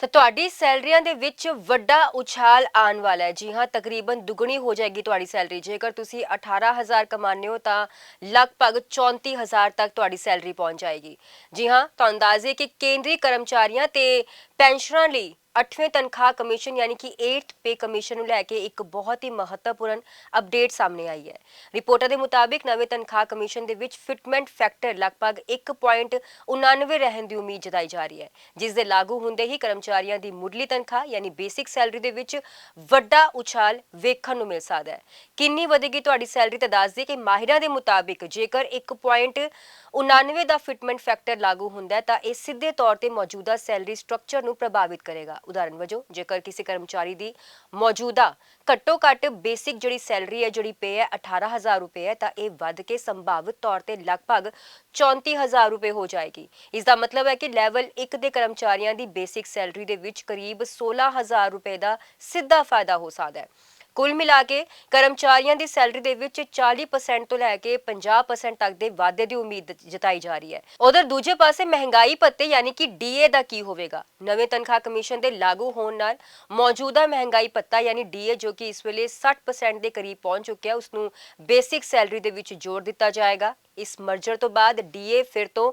ਤਾਂ ਤੁਹਾਡੀ ਸੈਲਰੀਆਂ ਦੇ ਵਿੱਚ ਵੱਡਾ ਉਛਾਲ ਆਉਣ ਵਾਲਾ ਹੈ। ਜੀ ਹਾਂ, ਤਕਰੀਬਨ ਦੁੱਗਣੀ ਹੋ ਜਾਏਗੀ ਤੁਹਾਡੀ ਸੈਲਰੀ। ਜੇਕਰ ਤੁਸੀਂ 18,000 ਕਮਾਉਂਦੇ ਹੋ ਤਾਂ ਲਗਭਗ 34,000 ਤੱਕ ਤੁਹਾਡੀ ਸੈਲਰੀ ਪਹੁੰਚ ਜਾਏਗੀ। ਜੀ ਹਾਂ, ਤੁਹਾਨੂੰ ਦੱਸ ਦਈਏ ਕਿ ਕੇਂਦਰੀ ਕਰਮਚਾਰੀਆਂ ਤੇ ਪੈਨਸ਼ਨਰਾਂ ਲਈ 8ਵੇਂ ਤਨਖਾਹ ਕਮਿਸ਼ਨ ਯਾਨੀ ਕਿ 8th ਪੇ ਕਮਿਸ਼ਨ ਨੂੰ ਲੈ ਕੇ ਇੱਕ ਬਹੁਤ ਹੀ ਮਹੱਤਵਪੂਰਨ ਅਪਡੇਟ ਸਾਹਮਣੇ ਆਈ ਹੈ। ਰਿਪੋਰਟਾਂ ਦੇ ਮੁਤਾਬਿਕ ਨਵੇਂ ਤਨਖਾਹ ਕਮਿਸ਼ਨ ਦੇ ਵਿੱਚ ਫਿਟਮੈਂਟ ਫੈਕਟਰ ਲਗਭਗ 1.99 ਰਹਿਣ ਦੀ ਉਮੀਦ ਜਤਾਈ ਜਾ ਰਹੀ ਹੈ, ਜਿਸ ਦੇ ਲਾਗੂ ਹੁੰਦੇ ਹੀ ਕਰਮਚਾਰੀਆਂ ਦੀ ਮੁੱਢਲੀ ਤਨਖਾਹ ਯਾਨੀ ਬੇਸਿਕ ਸੈਲਰੀ ਦੇ ਵਿੱਚ ਵੱਡਾ ਉਛਾਲ ਵੇਖਣ ਨੂੰ ਮਿਲ ਸਕਦਾ ਹੈ। ਕਿੰਨੀ ਵਧੇਗੀ ਤੁਹਾਡੀ ਸੈਲਰੀ? ਤਾਂ ਦੱਸ ਦਈਏ ਕਿ ਮਾਹਿਰਾਂ ਦੇ ਮੁਤਾਬਿਕ ਜੇਕਰ 1.99 ਦਾ ਫਿਟਮੈਂਟ ਫੈਕਟਰ ਲਾਗੂ ਹੁੰਦਾ ਹੈ ਤਾਂ ਇਹ ਸਿੱਧੇ ਤੌਰ ਤੇ ਮੌਜੂਦਾ ਸੈਲਰੀ ਸਟਰਕਚਰ ਨੂੰ ਪ੍ਰਭਾਵਿਤ ਕਰੇਗਾ। ਉਦਾਹਰਨ ਵਜੋਂ ਜੇਕਰ ਕਿਸੇ ਕਰਮਚਾਰੀ ਦੀ ਮੌਜੂਦਾ ਘੱਟੋ ਘੱਟ ਬੇਸਿਕ ਜਿਹੜੀ ਸੈਲਰੀ ਹੈ, ਜਿਹੜੀ ਪੇ ਹੈ 18,000 ਰੁਪਏ ਹੈ, ਤਾਂ ਇਹ ਵੱਧ ਕੇ ਸੰਭਾਵਿਤ ਤੌਰ ਤੇ ਲਗਭਗ 34,000 ਰੁਪਏ ਹੋ ਜਾਏਗੀ। ਇਸ ਦਾ ਮਤਲਬ ਹੈ ਕਿ ਲੈਵਲ 1 ਦੇ ਕਰਮਚਾਰੀਆਂ ਦੀ ਬੇਸਿਕ ਸੈਲਰੀ ਦੇ ਵਿੱਚ ਕਰੀਬ 16,000 ਰੁਪਏ ਦਾ ਸਿੱਧਾ ਫਾਇਦਾ ਹੋ ਸਕਦਾ ਹੈ। ਕੁੱਲ ਮਿਲਾ ਕੇ ਕਰਮਚਾਰੀਆਂ ਦੀ ਸੈਲਰੀ ਦੇ ਵਿੱਚ 40% ਤੋਂ ਲੈ ਕੇ 50% ਤੱਕ ਦੇ ਵਾਧੇ ਦੀ ਉਮੀਦ ਜਤਾਈ ਜਾ ਰਹੀ ਹੈ। ਉਧਰ ਦੂਜੇ ਪਾਸੇ ਮਹਿੰਗਾਈ ਭੱਤੇ ਯਾਨੀ ਕਿ ਡੀਏ ਦਾ ਕੀ ਹੋਵੇਗਾ? ਨਵੇਂ ਤਨਖਾਹ ਕਮਿਸ਼ਨ ਦੇ ਲਾਗੂ ਹੋਣ ਨਾਲ ਮੌਜੂਦਾ ਮਹਿੰਗਾਈ ਭੱਤਾ ਯਾਨੀ ਡੀਏ, ਜੋ ਕਿ ਇਸ ਵੇਲੇ 60% ਦੇ ਕਰੀਬ ਪਹੁੰਚ ਚੁੱਕਿਆ, ਉਸ ਨੂੰ ਬੇਸਿਕ ਸੈਲਰੀ ਦੇ ਵਿੱਚ ਜੋੜ ਦਿੱਤਾ ਜਾਏਗਾ। ਇਸ ਮਰਜਰ ਤੋਂ ਬਾਅਦ ਡੀਏ ਫਿਰ ਤੋਂ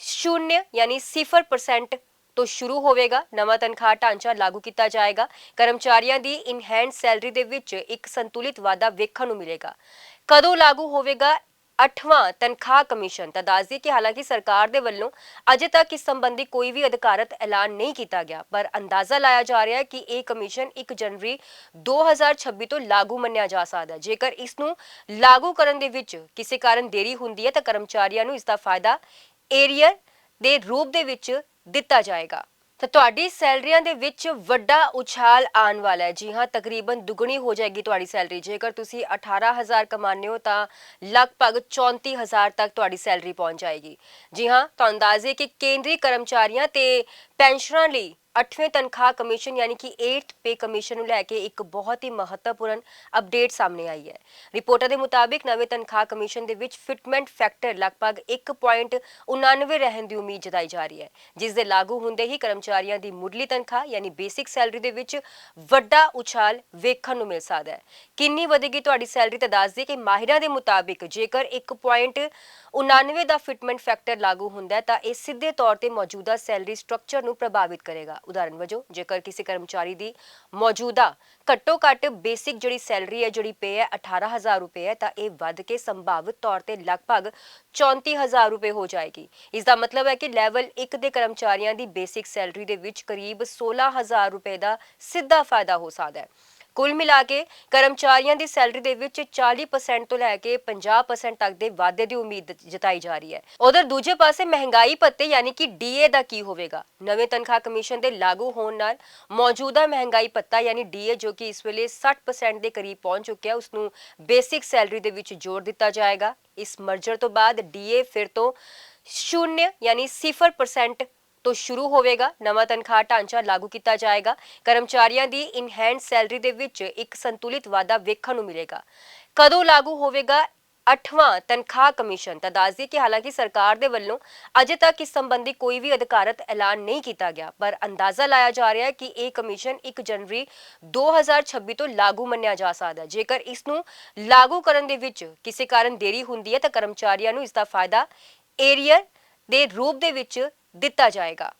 0 ਯਾਨੀ 0% ਤੋਂ ਸ਼ੁਰੂ ਹੋਵੇਗਾ। ਨਵਾਂ ਤਨਖਾਹ ਢਾਂਚਾ ਲਾਗੂ ਕੀਤਾ ਜਾਏਗਾ। ਕਰਮਚਾਰੀਆਂ ਦੀ ਇਨ ਹੈਂਡ ਸੈਲਰੀ ਦੇ ਵਿੱਚ ਇੱਕ ਸੰਤੁਲਿਤ ਵਾਧਾ ਵੇਖਣ ਨੂੰ ਮਿਲੇਗਾ। ਕਦੋਂ ਲਾਗੂ ਹੋਵੇਗਾ 8ਵਾਂ ਤਨਖਾਹ ਕਮਿਸ਼ਨ? ਤਾਂ ਦੱਸ ਦਈਏ ਕਿ ਹਾਲਾਂਕਿ ਸਰਕਾਰ ਦੇ ਵੱਲੋਂ ਅਜੇ ਤੱਕ ਇਸ ਸੰਬੰਧੀ ਕੋਈ ਵੀ ਅਧਿਕਾਰਤ ਐਲਾਨ ਨਹੀਂ ਕੀਤਾ ਗਿਆ, ਪਰ ਅੰਦਾਜ਼ਾ ਲਾਇਆ ਜਾ ਰਿਹਾ ਹੈ ਕਿ ਇਹ ਕਮਿਸ਼ਨ 1 ਜਨਵਰੀ 2026 ਤੋਂ ਲਾਗੂ ਮੰਨਿਆ ਜਾ ਸਕਦਾ ਹੈ। ਜੇਕਰ ਇਸ ਨੂੰ ਲਾਗੂ ਕਰਨ ਦੇ ਵਿੱਚ ਕਿਸੇ ਕਾਰਨ ਦੇਰੀ ਹੁੰਦੀ ਹੈ ਤਾਂ ਕਰਮਚਾਰੀਆਂ ਨੂੰ ਇਸ ਦਾ ਫਾਇਦਾ ਏਰੀਅਰ ਦੇ ਰੂਪ ਦੇ ਵਿੱਚ ਦਿੱਤਾ ਜਾਏਗਾ। ਤਾਂ ਤੁਹਾਡੀ ਸੈਲਰੀਆਂ ਦੇ ਵਿੱਚ ਵੱਡਾ ਉਛਾਲ ਆਉਣ ਵਾਲਾ ਹੈ। ਜੀ ਹਾਂ, ਤਕਰੀਬਨ ਦੁੱਗਣੀ ਹੋ ਜਾਏਗੀ ਤੁਹਾਡੀ ਸੈਲਰੀ। ਜੇਕਰ ਤੁਸੀਂ 18,000 ਕਮਾਉਂਦੇ ਹੋ ਤਾਂ ਲਗਭਗ 34,000 ਤੱਕ ਤੁਹਾਡੀ ਸੈਲਰੀ ਪਹੁੰਚ ਜਾਏਗੀ। ਜੀ ਹਾਂ, ਤੁਹਾਨੂੰ ਦੱਸ ਦਈਏ ਕਿ ਕੇਂਦਰੀ ਕਰਮਚਾਰੀਆਂ ਤੇ ਪੈਨਸ਼ਨਰਾਂ ਲਈ 8ਵੇਂ ਤਨਖਾਹ ਕਮਿਸ਼ਨ ਯਾਨੀ ਕਿ 8th ਪੇ ਕਮਿਸ਼ਨ ਨੂੰ ਲੈ ਕੇ ਇੱਕ ਬਹੁਤ ਹੀ ਮਹੱਤਵਪੂਰਨ ਅਪਡੇਟ ਸਾਹਮਣੇ ਆਈ ਹੈ। ਰਿਪੋਰਟਾਂ ਦੇ ਮੁਤਾਬਿਕ ਨਵੇਂ ਤਨਖਾਹ ਕਮਿਸ਼ਨ ਦੇ ਵਿੱਚ ਫਿਟਮੈਂਟ ਫੈਕਟਰ ਲਗਭਗ 1.99 ਰਹਿਣ ਦੀ ਉਮੀਦ ਜਤਾਈ ਜਾ ਰਹੀ ਹੈ, ਜਿਸ ਦੇ ਲਾਗੂ ਹੁੰਦੇ ਹੀ ਕਰਮਚਾਰੀਆਂ ਦੀ ਮੁੱਢਲੀ ਤਨਖਾਹ ਯਾਨੀ ਬੇਸਿਕ ਸੈਲਰੀ ਦੇ ਵਿੱਚ ਵੱਡਾ ਉਛਾਲ ਵੇਖਣ ਨੂੰ ਮਿਲ ਸਕਦਾ ਹੈ। ਕਿੰਨੀ ਵਧੇਗੀ ਤੁਹਾਡੀ ਸੈਲਰੀ? ਤਾਂ ਦੱਸ ਦਈਏ ਕਿ ਮਾਹਿਰਾਂ ਦੇ ਮੁਤਾਬਿਕ ਜੇਕਰ 1.99 ਦਾ ਫਿਟਮੈਂਟ ਫੈਕਟਰ ਲਾਗੂ ਹੁੰਦਾ ਹੈ ਤਾਂ ਇਹ ਸਿੱਧੇ ਤੌਰ ਤੇ ਮੌਜੂਦਾ ਸੈਲਰੀ ਸਟਰਕਚਰ ਨੂੰ ਪ੍ਰਭਾਵਿਤ ਕਰੇਗਾ। ਉਦਾਹਰਨ ਵਜੋਂ ਜੇਕਰ ਕਿਸੇ ਕਰਮਚਾਰੀ ਦੀ ਮੌਜੂਦਾ ਘੱਟੋ ਘੱਟ ਬੇਸਿਕ ਜਿਹੜੀ ਸੈਲਰੀ ਹੈ, ਜਿਹੜੀ ਪੇ ਹੈ 18,000 ਰੁਪਏ ਹੈ, ਤਾਂ ਇਹ ਵੱਧ ਕੇ ਸੰਭਾਵਿਤ ਤੌਰ ਤੇ ਲਗਭਗ 34,000 ਰੁਪਏ ਹੋ ਜਾਏਗੀ। ਇਸ ਦਾ ਮਤਲਬ ਹੈ ਕਿ ਲੈਵਲ 1 ਦੇ ਕਰਮਚਾਰੀਆਂ ਦੀ ਬੇਸਿਕ ਸੈਲਰੀ ਦੇ ਵਿੱਚ ਕਰੀਬ 16,000 ਰੁਪਏ ਦਾ ਸਿੱਧਾ ਫਾਇਦਾ ਹੋ ਸਕਦਾ ਹੈ। ਕੁੱਲ ਮਿਲਾ ਕੇ ਕਰਮਚਾਰੀਆਂ ਦੀ ਸੈਲਰੀ ਦੇ ਵਿੱਚ 40% ਤੋਂ ਲੈ ਕੇ 50% ਤੱਕ ਦੇ ਵਾਧੇ ਦੀ ਉਮੀਦ ਜਤਾਈ ਜਾ ਰਹੀ ਹੈ। ਉਧਰ ਦੂਜੇ ਪਾਸੇ ਮਹਿੰਗਾਈ ਭੱਤੇ ਯਾਨੀ ਕਿ ਡੀਏ ਦਾ ਕੀ ਹੋਵੇਗਾ? ਨਵੇਂ ਤਨਖਾਹ ਕਮਿਸ਼ਨ ਦੇ ਲਾਗੂ ਹੋਣ ਨਾਲ ਮੌਜੂਦਾ ਮਹਿੰਗਾਈ ਭੱਤਾ ਯਾਨੀ ਡੀਏ, ਜੋ ਕਿ ਇਸ ਵੇਲੇ 60% ਦੇ ਕਰੀਬ ਪਹੁੰਚ ਚੁੱਕਿਆ, ਉਸ ਨੂੰ ਬੇਸਿਕ ਸੈਲਰੀ ਦੇ ਵਿੱਚ ਜੋੜ ਦਿੱਤਾ ਜਾਏਗਾ। ਇਸ ਮਰਜਰ ਤੋਂ ਬਾਅਦ ਡੀਏ ਫਿਰ ਤੋਂ 0 ਯਾਨੀ 0% ਤੋਂ ਸ਼ੁਰੂ ਹੋਵੇਗਾ। ਨਵਾਂ ਤਨਖਾਹ ਢਾਂਚਾ ਲਾਗੂ ਕੀਤਾ ਜਾਏਗਾ। ਕਰਮਚਾਰੀਆਂ ਦੀ ਇਨ ਹੈਂਡ ਸੈਲਰੀ ਦੇ ਵਿੱਚ ਇੱਕ ਸੰਤੁਲਿਤ ਵਾਧਾ ਵੇਖਣ ਨੂੰ ਮਿਲੇਗਾ। ਕਦੋਂ ਲਾਗੂ ਹੋਵੇਗਾ 8ਵਾਂ ਤਨਖਾਹ ਕਮਿਸ਼ਨ? ਤਾਂ ਦੱਸ ਦਈਏ ਕਿ ਹਾਲਾਂਕਿ ਸਰਕਾਰ ਦੇ ਵੱਲੋਂ ਅਜੇ ਤੱਕ ਇਸ ਸੰਬੰਧੀ ਕੋਈ ਵੀ ਅਧਿਕਾਰਤ ਐਲਾਨ ਨਹੀਂ ਕੀਤਾ ਗਿਆ, ਪਰ ਅੰਦਾਜ਼ਾ ਲਾਇਆ ਜਾ ਰਿਹਾ ਹੈ ਕਿ ਇਹ ਕਮਿਸ਼ਨ 1 ਜਨਵਰੀ 2026 ਤੋਂ ਲਾਗੂ ਮੰਨਿਆ ਜਾ ਸਕਦਾ ਹੈ। ਜੇਕਰ ਇਸ ਨੂੰ ਲਾਗੂ ਕਰਨ ਦੇ ਵਿੱਚ ਕਿਸੇ ਕਾਰਨ ਦੇਰੀ ਹੁੰਦੀ ਹੈ ਤਾਂ ਕਰਮਚਾਰੀਆਂ ਨੂੰ ਇਸ ਦਾ ਫਾਇਦਾ ਏਰੀਅਰ ਦੇ ਰੂਪ ਦੇ ਵਿੱਚ ਦਿੱਤਾ ਜਾਏਗਾ।